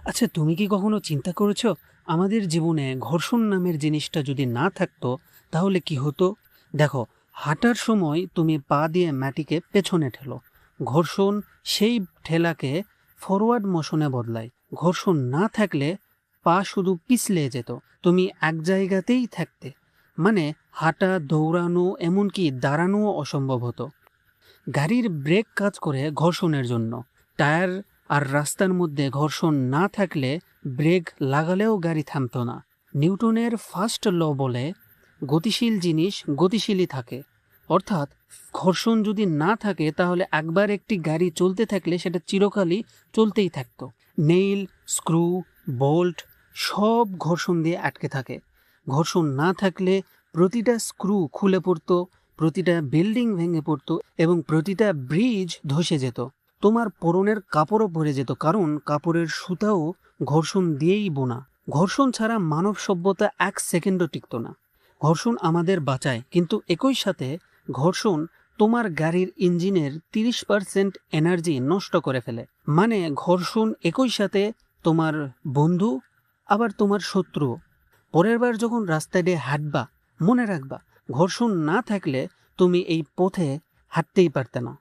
আচ্ছা, তুমি কি কখনো চিন্তা করেছো আমাদের জীবনে ঘর্ষণ নামের জিনিসটা যদি না থাকতো তাহলে কি হতো? দেখো, হাঁটার সময় তুমি পা দিয়ে মাটিকে পেছনে ঠেলো। ঘর্ষণ সেই ঠেলাকে ফরওয়ার্ড মোশনে বদলায়। ঘর্ষণ না থাকলে পা শুধু পিছলে যেত, তুমি এক জায়গাতেই থাকতে। মানে হাঁটা, দৌড়ানো, এমনকি দাঁড়ানোও অসম্ভব হতো। গাড়ির ব্রেক কাজ করে ঘর্ষণের জন্য। টায়ার আর রাস্তার মধ্যে ঘর্ষণ না থাকলে ব্রেক লাগালেও গাড়ি থামতো না। নিউটনের ফার্স্ট ল বলে, গতিশীল জিনিস গতিশীলই থাকে। অর্থাৎ ঘর্ষণ যদি না থাকে তাহলে একবার একটি গাড়ি চলতে থাকলে সেটা চিরকালই চলতেই থাকতো। নেইল, স্ক্রু, বোল্ট সব ঘর্ষণ দিয়ে আটকে থাকে। ঘর্ষণ না থাকলে প্রতিটা স্ক্রু খুলে পড়তো, প্রতিটা বিল্ডিং ভেঙে পড়তো এবং প্রতিটা ব্রিজ ধসে যেত। তোমার পরনের কাপড়ও পরে যেত, কারণ কাপড়ের সুতাও ঘর্ষণ দিয়েই বোনা। ঘর্ষণ ছাড়া মানব সভ্যতা এক সেকেন্ডও টিকত না। ঘর্ষণ আমাদের বাঁচায়, কিন্তু একই সাথে ঘর্ষণ তোমার গাড়ির ইঞ্জিনের 30% এনার্জি নষ্ট করে ফেলে। মানে ঘর্ষণ একই সাথে তোমার বন্ধু আবার তোমার শত্রু। পরের বার যখন রাস্তায় দিয়ে হাঁটবা, মনে রাখবা ঘর্ষণ না থাকলে তুমি এই পথে হাঁটতেই পারতে না।